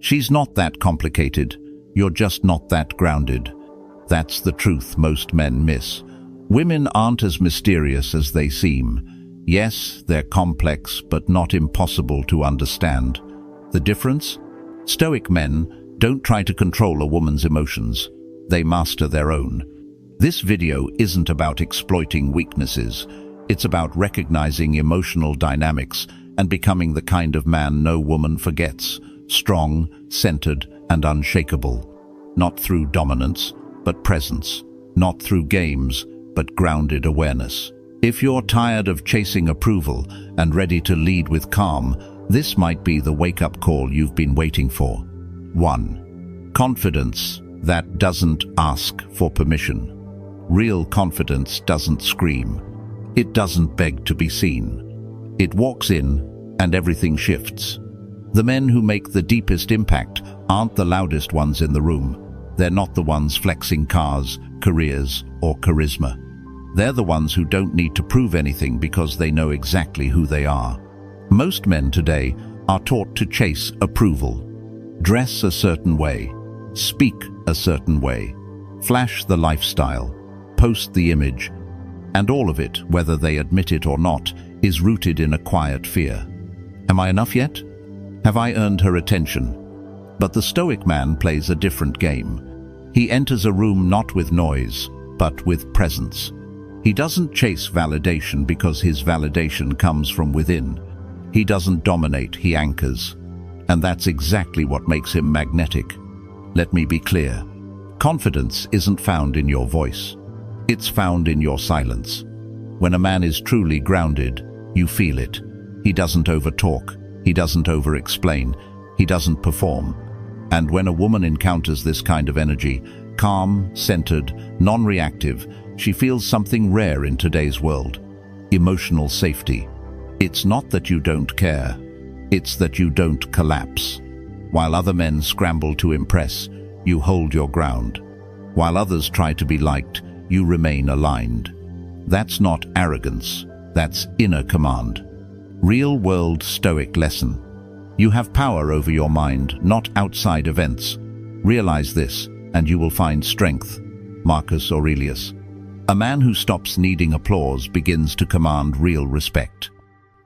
She's not that complicated. You're just not that grounded. That's the truth most men miss. Women aren't as mysterious as they seem. Yes, they're complex, but not impossible to understand. The difference? Stoic men don't try to control a woman's emotions. They master their own. This video isn't about exploiting weaknesses. It's about recognizing emotional dynamics and becoming the kind of man no woman forgets. Strong, centered, and unshakable. Not through dominance, but presence. Not through games, but grounded awareness. If you're tired of chasing approval and ready to lead with calm, this might be the wake-up call you've been waiting for. 1. Confidence that doesn't ask for permission. Real confidence doesn't scream. It doesn't beg to be seen. It walks in, and everything shifts. The men who make the deepest impact aren't the loudest ones in the room. They're not the ones flexing cars, careers, or charisma. They're the ones who don't need to prove anything because they know exactly who they are. Most men today are taught to chase approval. Dress a certain way, speak a certain way, flash the lifestyle, post the image, and all of it, whether they admit it or not, is rooted in a quiet fear. Am I enough yet? Have I earned her attention? But the Stoic man plays a different game. He enters a room not with noise, but with presence. He doesn't chase validation because his validation comes from within. He doesn't dominate, he anchors. And that's exactly what makes him magnetic. Let me be clear. Confidence isn't found in your voice. It's found in your silence. When a man is truly grounded, you feel it. He doesn't overtalk. He doesn't over-explain. He doesn't perform. And when a woman encounters this kind of energy, calm, centered, non-reactive, she feels something rare in today's world. Emotional safety. It's not that you don't care. It's that you don't collapse. While other men scramble to impress, you hold your ground. While others try to be liked, you remain aligned. That's not arrogance. That's inner command. Real-world Stoic lesson. You have power over your mind, not outside events. Realize this, and you will find strength. Marcus Aurelius. A man who stops needing applause begins to command real respect.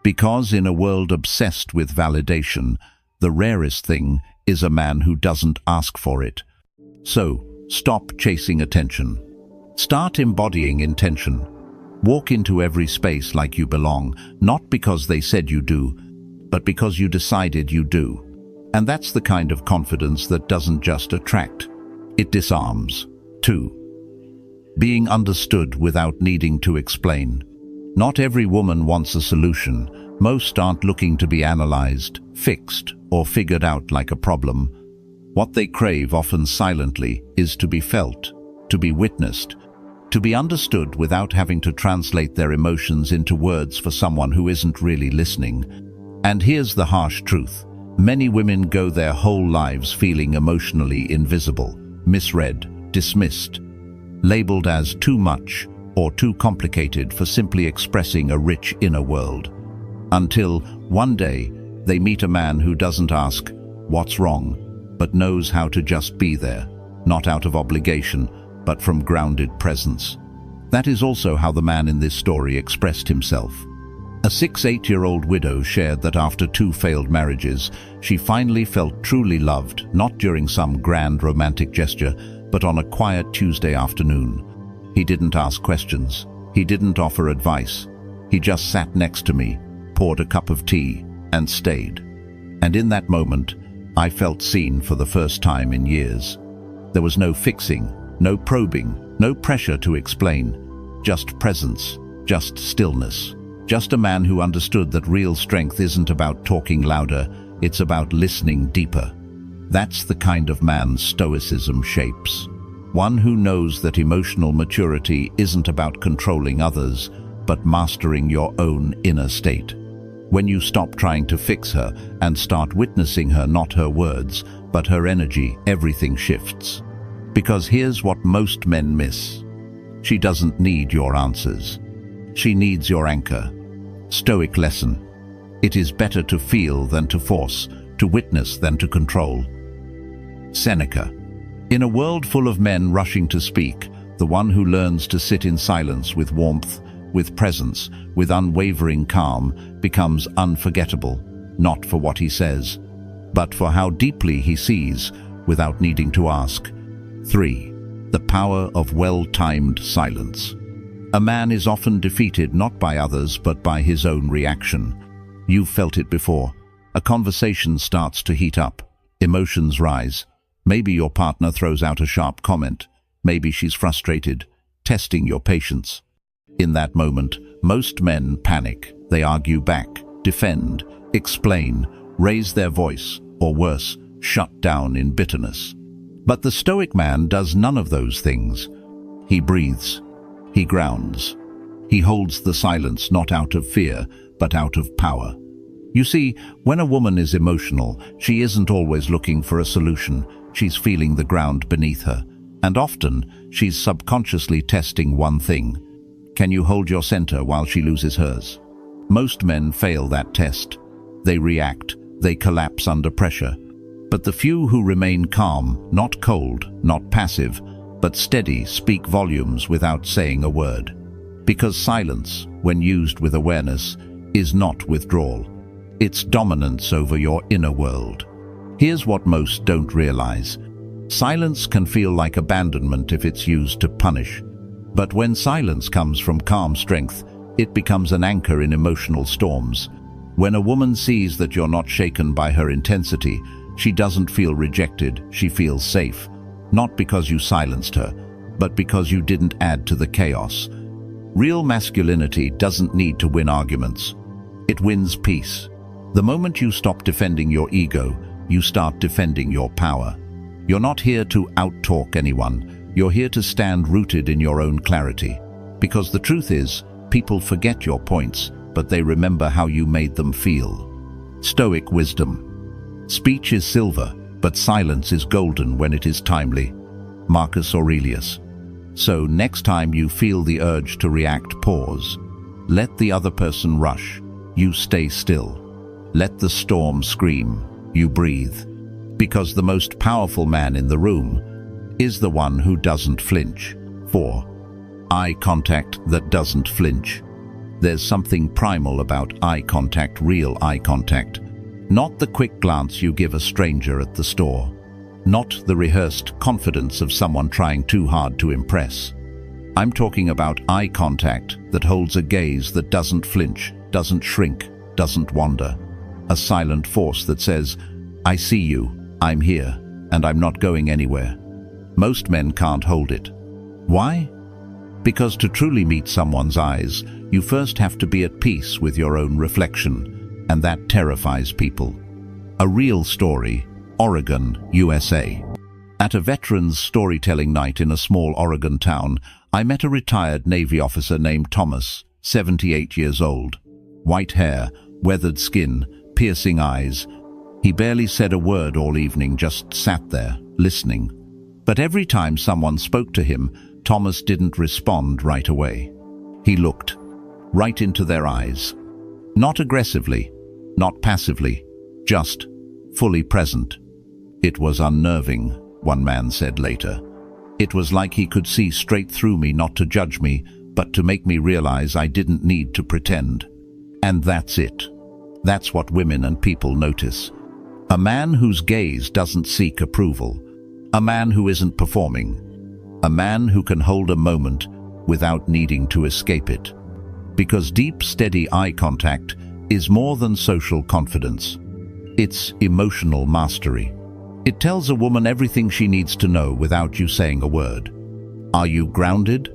Because in a world obsessed with validation, the rarest thing is a man who doesn't ask for it. So, stop chasing attention. Start embodying intention. Walk into every space like you belong, not because they said you do, but because you decided you do. And that's the kind of confidence that doesn't just attract, it disarms. 2. Being understood without needing to explain. Not every woman wants a solution. Most aren't looking to be analyzed, fixed, or figured out like a problem. What they crave, often silently, is to be felt, to be witnessed, to be understood without having to translate their emotions into words for someone who isn't really listening. And here's the harsh truth. Many women go their whole lives feeling emotionally invisible, misread, dismissed, labeled as too much or too complicated for simply expressing a rich inner world. Until, one day, they meet a man who doesn't ask, "What's wrong?" but knows how to just be there, not out of obligation, but from grounded presence. That is also how the man in this story expressed himself. A 8-year-old widow shared that after 2 failed marriages, she finally felt truly loved, not during some grand romantic gesture, but on a quiet Tuesday afternoon. He didn't ask questions. He didn't offer advice. He just sat next to me, poured a cup of tea, and stayed. And in that moment, I felt seen for the first time in years. There was no fixing, no probing, no pressure to explain. Just presence, just stillness. Just a man who understood that real strength isn't about talking louder, it's about listening deeper. That's the kind of man Stoicism shapes. One who knows that emotional maturity isn't about controlling others, but mastering your own inner state. When you stop trying to fix her and start witnessing her, not her words, but her energy, everything shifts. Because here's what most men miss. She doesn't need your answers. She needs your anchor. Stoic lesson. It is better to feel than to force, to witness than to control, Seneca. In a world full of men rushing to speak, the one who learns to sit in silence with warmth, with presence, with unwavering calm, becomes unforgettable, not for what he says, but for how deeply he sees, without needing to ask. 3. The power of well-timed silence. A man is often defeated not by others but by his own reaction. You've felt it before. A conversation starts to heat up. Emotions rise. Maybe your partner throws out a sharp comment. Maybe she's frustrated, testing your patience. In that moment, most men panic. They argue back, defend, explain, raise their voice, or worse, shut down in bitterness. But the Stoic man does none of those things. He breathes. He grounds. He holds the silence not out of fear, but out of power. You see, when a woman is emotional, she isn't always looking for a solution. She's feeling the ground beneath her. And often, she's subconsciously testing one thing. Can you hold your center while she loses hers? Most men fail that test. They react. They collapse under pressure. But the few who remain calm, not cold, not passive, but steady, speak volumes without saying a word. Because silence, when used with awareness, is not withdrawal. It's dominance over your inner world. Here's what most don't realize. Silence can feel like abandonment if it's used to punish. But when silence comes from calm strength, it becomes an anchor in emotional storms. When a woman sees that you're not shaken by her intensity, she doesn't feel rejected, she feels safe. Not because you silenced her, but because you didn't add to the chaos. Real masculinity doesn't need to win arguments. It wins peace. The moment you stop defending your ego, you start defending your power. You're not here to out-talk anyone. You're here to stand rooted in your own clarity. Because the truth is, people forget your points, but they remember how you made them feel. Stoic wisdom. Speech is silver, but silence is golden when it is timely. Marcus Aurelius. So next time you feel the urge to react, pause. Let the other person rush. You stay still. Let the storm scream. You breathe. Because the most powerful man in the room is the one who doesn't flinch. 4. Eye contact that doesn't flinch. There's something primal about eye contact, real eye contact. Not the quick glance you give a stranger at the store. Not the rehearsed confidence of someone trying too hard to impress. I'm talking about eye contact that holds a gaze that doesn't flinch, doesn't shrink, doesn't wander. A silent force that says, I see you, I'm here, and I'm not going anywhere. Most men can't hold it. Why? Because to truly meet someone's eyes, you first have to be at peace with your own reflection, and that terrifies people. A real story, Oregon, USA. At a veterans storytelling night in a small Oregon town, I met a retired Navy officer named Thomas, 78 years old. White hair, weathered skin, piercing eyes. He barely said a word all evening, just sat there, listening. But every time someone spoke to him, Thomas didn't respond right away. He looked right into their eyes. Not aggressively, not passively, just fully present. It was unnerving, one man said later. It was like he could see straight through me, not to judge me, but to make me realize I didn't need to pretend. And that's it. That's what women and people notice. A man whose gaze doesn't seek approval. A man who isn't performing. A man who can hold a moment without needing to escape it. Because deep, steady eye contact is more than social confidence. It's emotional mastery. It tells a woman everything she needs to know without you saying a word. Are you grounded?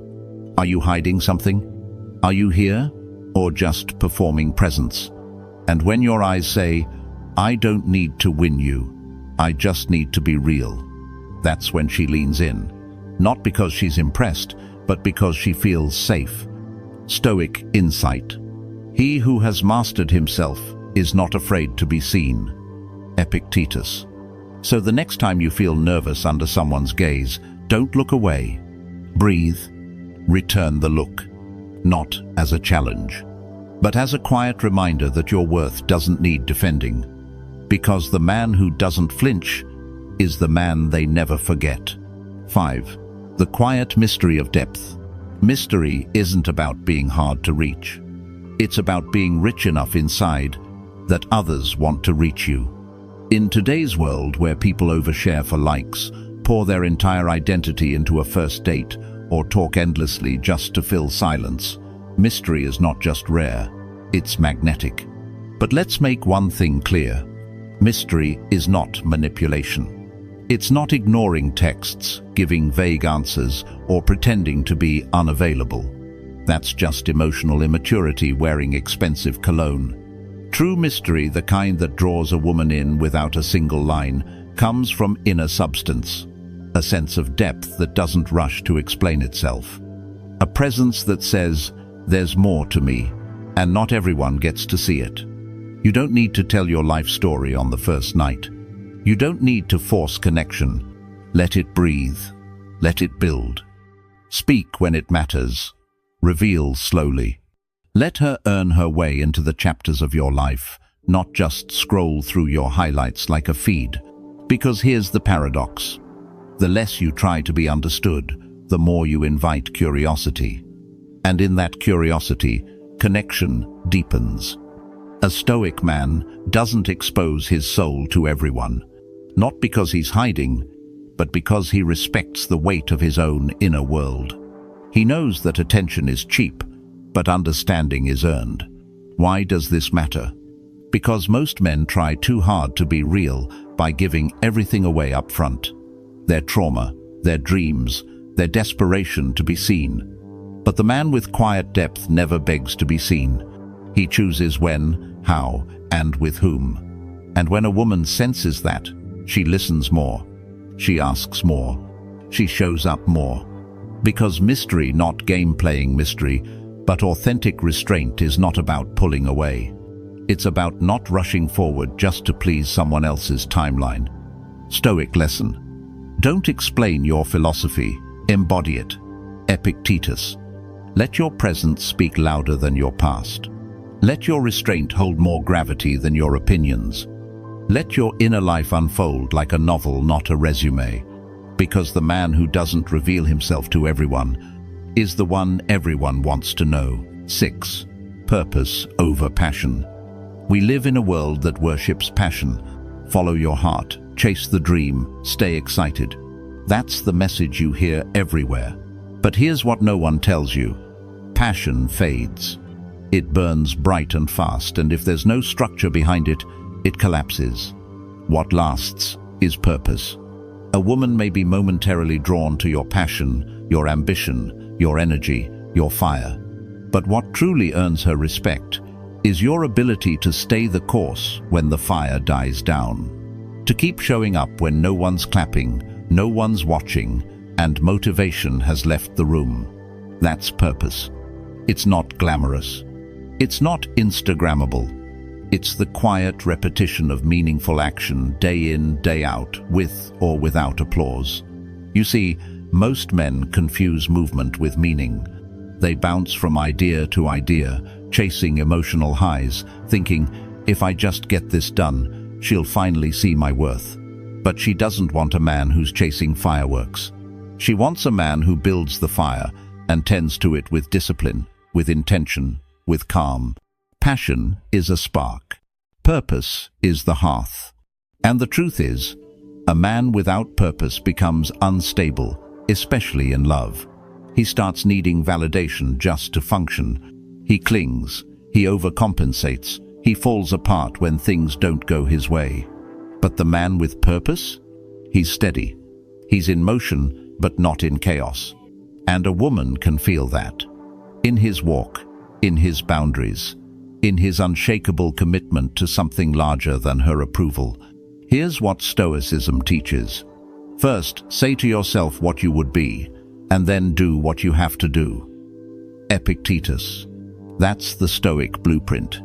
Are you hiding something? Are you here? Or just performing presence? And when your eyes say, I don't need to win you, I just need to be real, that's when she leans in. Not because she's impressed, but because she feels safe. Stoic insight. He who has mastered himself is not afraid to be seen. Epictetus. So the next time you feel nervous under someone's gaze, don't look away. Breathe. Return the look. Not as a challenge, but as a quiet reminder that your worth doesn't need defending. Because the man who doesn't flinch is the man they never forget. 5. The quiet mystery of depth. Mystery isn't about being hard to reach. It's about being rich enough inside that others want to reach you. In today's world where people overshare for likes, pour their entire identity into a first date, or talk endlessly just to fill silence, mystery is not just rare, it's magnetic. But let's make one thing clear. Mystery is not manipulation. It's not ignoring texts, giving vague answers, or pretending to be unavailable. That's just emotional immaturity wearing expensive cologne. True mystery, the kind that draws a woman in without a single line, comes from inner substance, a sense of depth that doesn't rush to explain itself. A presence that says, "There's more to me," and not everyone gets to see it. You don't need to tell your life story on the first night. You don't need to force connection. Let it breathe. Let it build. Speak when it matters. Reveal slowly. Let her earn her way into the chapters of your life, not just scroll through your highlights like a feed. Because here's the paradox. The less you try to be understood, the more you invite curiosity. And in that curiosity, connection deepens. A Stoic man doesn't expose his soul to everyone, not because he's hiding, but because he respects the weight of his own inner world. He knows that attention is cheap, but understanding is earned. Why does this matter? Because most men try too hard to be real by giving everything away up front. Their trauma, their dreams, their desperation to be seen. But the man with quiet depth never begs to be seen. He chooses when, how, and with whom. And when a woman senses that, she listens more. She asks more. She shows up more. Because mystery, not game-playing mystery, but authentic restraint is not about pulling away. It's about not rushing forward just to please someone else's timeline. Stoic lesson. Don't explain your philosophy, embody it. Epictetus. Let your present speak louder than your past. Let your restraint hold more gravity than your opinions. Let your inner life unfold like a novel, not a resume. Because the man who doesn't reveal himself to everyone is the one everyone wants to know. 6. Purpose over passion. We live in a world that worships passion. Follow your heart, chase the dream, stay excited. That's the message you hear everywhere. But here's what no one tells you. Passion fades. It burns bright and fast, and if there's no structure behind it, it collapses. What lasts is purpose. A woman may be momentarily drawn to your passion, your ambition, your energy, your fire. But what truly earns her respect is your ability to stay the course when the fire dies down. To keep showing up when no one's clapping, no one's watching, and motivation has left the room. That's purpose. It's not glamorous. It's not Instagrammable. It's the quiet repetition of meaningful action day in, day out, with or without applause. You see, most men confuse movement with meaning. They bounce from idea to idea, chasing emotional highs, thinking, if I just get this done, she'll finally see my worth. But she doesn't want a man who's chasing fireworks. She wants a man who builds the fire and tends to it with discipline, with intention, with calm. Passion is a spark. Purpose is the hearth. And the truth is, a man without purpose becomes unstable, especially in love. He starts needing validation just to function. He clings, he overcompensates, he falls apart when things don't go his way. But the man with purpose? He's steady. He's in motion, but not in chaos. And a woman can feel that. In his walk, in his boundaries, in his unshakable commitment to something larger than her approval. Here's what Stoicism teaches. First, say to yourself what you would be, and then do what you have to do. Epictetus. That's the Stoic blueprint.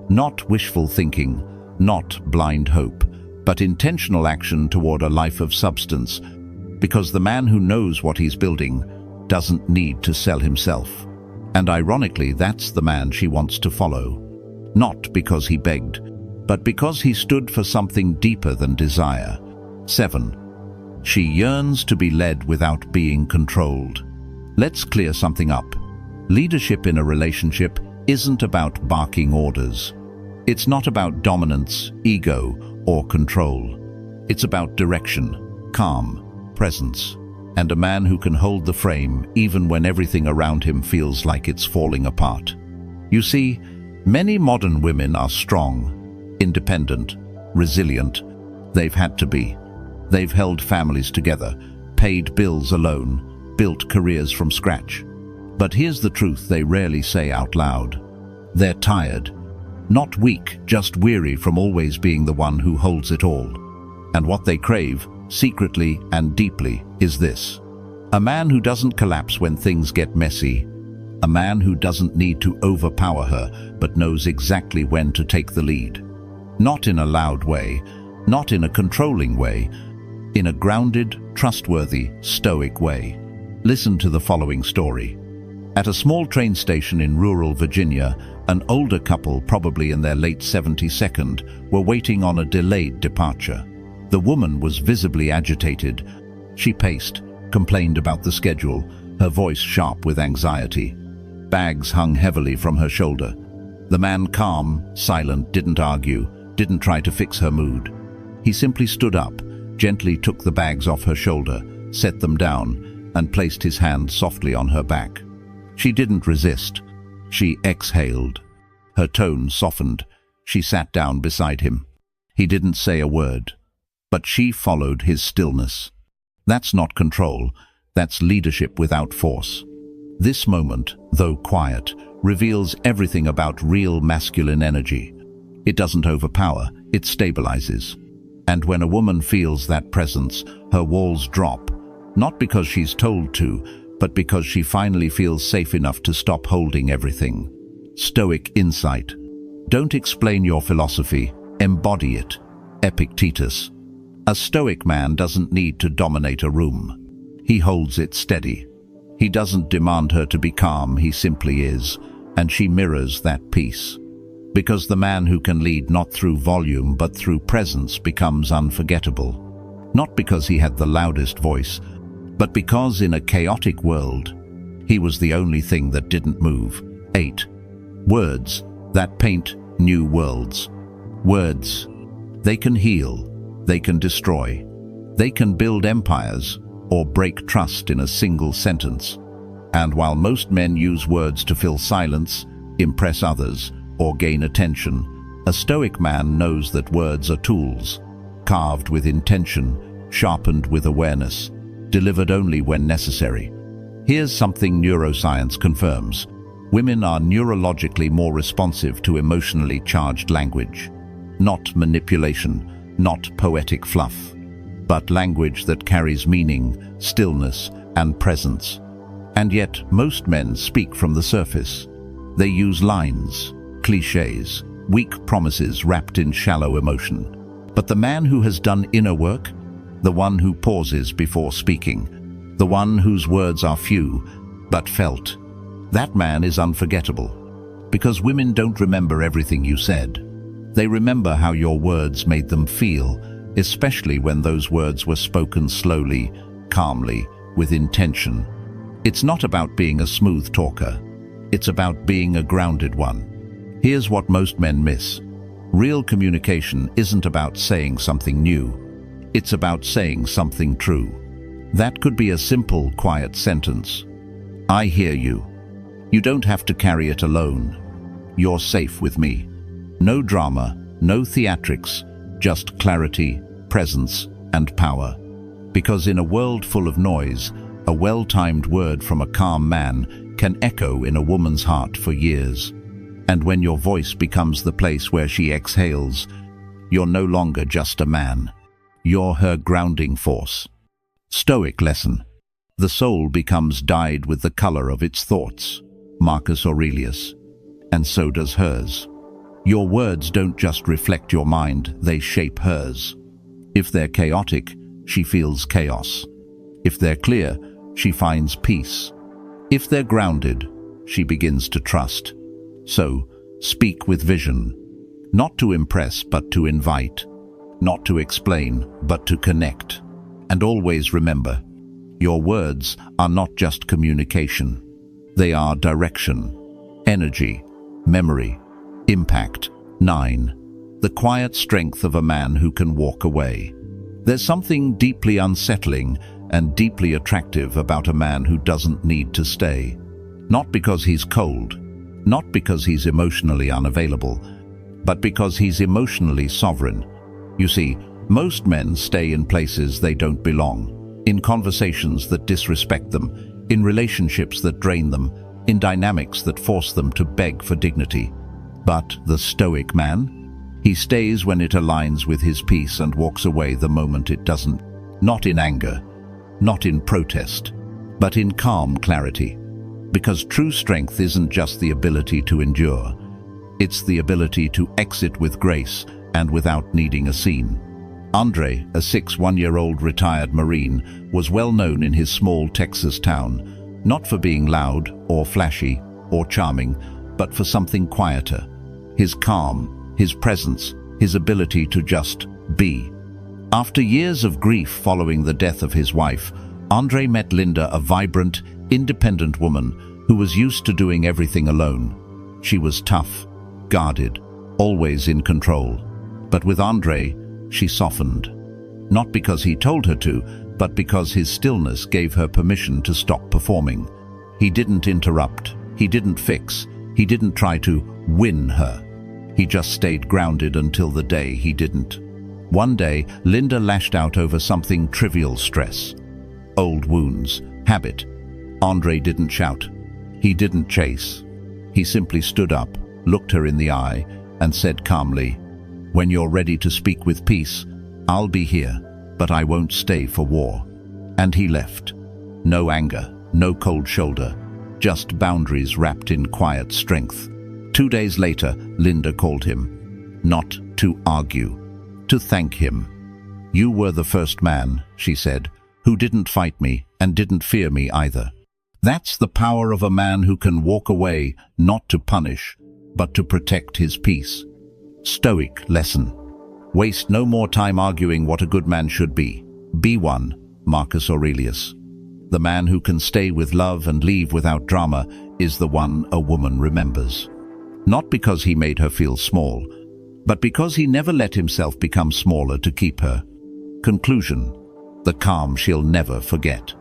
Not wishful thinking, not blind hope, but intentional action toward a life of substance, because the man who knows what he's building doesn't need to sell himself. And ironically, that's the man she wants to follow. Not because he begged, but because he stood for something deeper than desire. 7. She yearns to be led without being controlled. Let's clear something up. Leadership in a relationship isn't about barking orders. It's not about dominance, ego, or control. It's about direction, calm, presence, and a man who can hold the frame even when everything around him feels like it's falling apart. You see, many modern women are strong, independent, resilient. They've had to be. They've held families together, paid bills alone, built careers from scratch. But here's the truth they rarely say out loud. They're tired. Not weak, just weary from always being the one who holds it all. And what they crave, secretly and deeply, is this: a man who doesn't collapse when things get messy, a man who doesn't need to overpower her but knows exactly when to take the lead. Not in a loud way, not in a controlling way, in a grounded, trustworthy, stoic way. Listen to the following story. At a small train station in rural Virginia, an older couple, probably in their late 72nd, were waiting on a delayed departure. The woman was visibly agitated. She paced, complained about the schedule, her voice sharp with anxiety. Bags hung heavily from her shoulder. The man, calm, silent, didn't argue, didn't try to fix her mood. He simply stood up, gently took the bags off her shoulder, set them down, and placed his hand softly on her back. She didn't resist. She exhaled. Her tone softened. She sat down beside him. He didn't say a word, but she followed his stillness. That's not control. That's leadership without force. This moment, though quiet, reveals everything about real masculine energy. It doesn't overpower, it stabilizes. And when a woman feels that presence, her walls drop, not because she's told to, but because she finally feels safe enough to stop holding everything. Stoic insight. Don't explain your philosophy, embody it. Epictetus. A Stoic man doesn't need to dominate a room. He holds it steady. He doesn't demand her to be calm, he simply is, and she mirrors that peace. Because the man who can lead not through volume but through presence becomes unforgettable. Not because he had the loudest voice, but because in a chaotic world, he was the only thing that didn't move. 8. Words that paint new worlds. Words. They can heal. They can destroy. They can build empires or break trust in a single sentence. And while most men use words to fill silence, impress others, or gain attention, a Stoic man knows that words are tools, carved with intention, sharpened with awareness, delivered only when necessary. Here's something neuroscience confirms. Women are neurologically more responsive to emotionally charged language. Not manipulation, not poetic fluff, but language that carries meaning, stillness, and presence. And yet, most men speak from the surface. They use lines, clichés, weak promises wrapped in shallow emotion. But the man who has done inner work, the one who pauses before speaking, the one whose words are few, but felt, that man is unforgettable. Because women don't remember everything you said. They remember how your words made them feel, especially when those words were spoken slowly, calmly, with intention. It's not about being a smooth talker. It's about being a grounded one. Here's what most men miss. Real communication isn't about saying something new. It's about saying something true. That could be a simple, quiet sentence. I hear you. You don't have to carry it alone. You're safe with me. No drama, no theatrics, just clarity, presence, and power. Because in a world full of noise, a well-timed word from a calm man can echo in a woman's heart for years. And when your voice becomes the place where she exhales, you're no longer just a man. You're her grounding force. Stoic lesson. The soul becomes dyed with the color of its thoughts. Marcus Aurelius. And so does hers. Your words don't just reflect your mind, they shape hers. If they're chaotic, she feels chaos. If they're clear, she finds peace. If they're grounded, she begins to trust. So, speak with vision. Not to impress, but to invite. Not to explain, but to connect. And always remember, your words are not just communication. They are direction, energy, memory, impact. 9. The quiet strength of a man who can walk away. There's something deeply unsettling and deeply attractive about a man who doesn't need to stay. Not because he's cold, not because he's emotionally unavailable, but because he's emotionally sovereign. You see, most men stay in places they don't belong, in conversations that disrespect them, in relationships that drain them, in dynamics that force them to beg for dignity. But the Stoic man? He stays when it aligns with his peace and walks away the moment it doesn't. Not in anger, not in protest, but in calm clarity. Because true strength isn't just the ability to endure. It's the ability to exit with grace and without needing a scene. Andre, a 61-year-old retired Marine, was well known in his small Texas town, not for being loud or flashy or charming, but for something quieter. His calm, his presence, his ability to just be. After years of grief following the death of his wife, Andre met Linda, a vibrant, independent woman who was used to doing everything alone. She was tough, guarded, always in control. But with Andre, she softened. Not because he told her to, but because his stillness gave her permission to stop performing. He didn't interrupt, he didn't fix, he didn't try to win her. He just stayed grounded until the day he didn't. One day, Linda lashed out over something trivial: stress. Old wounds, habit. Andre didn't shout. He didn't chase. He simply stood up, looked her in the eye, and said calmly, "When you're ready to speak with peace, I'll be here, but I won't stay for war." And he left. No anger, no cold shoulder, just boundaries wrapped in quiet strength. 2 days later, Linda called him. Not to argue, to thank him. "You were the first man," she said, "who didn't fight me and didn't fear me either." That's the power of a man who can walk away, not to punish, but to protect his peace. Stoic lesson. Waste no more time arguing what a good man should be. Be one. Marcus Aurelius. The man who can stay with love and leave without drama is the one a woman remembers. Not because he made her feel small, but because he never let himself become smaller to keep her. Conclusion. The calm she'll never forget.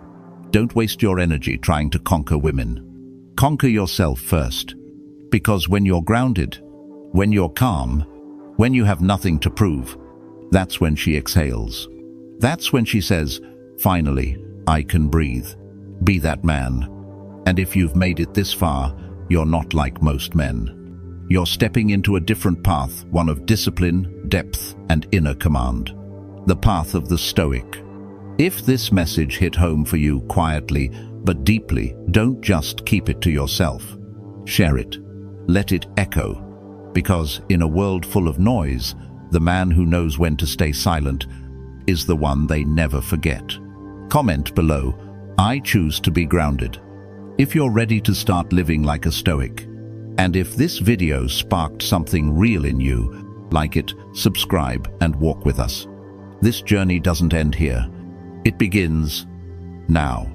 Don't waste your energy trying to conquer women. Conquer yourself first. Because when you're grounded, when you're calm, when you have nothing to prove, that's when she exhales. That's when she says, "Finally, I can breathe." Be that man. And if you've made it this far, you're not like most men. You're stepping into a different path, one of discipline, depth, and inner command. The path of the Stoic. If this message hit home for you quietly but deeply, don't just keep it to yourself. Share it. Let it echo. Because in a world full of noise, the man who knows when to stay silent is the one they never forget. Comment below, "I choose to be grounded," if you're ready to start living like a Stoic. And if this video sparked something real in you, like it, subscribe, and walk with us. This journey doesn't end here. It begins now.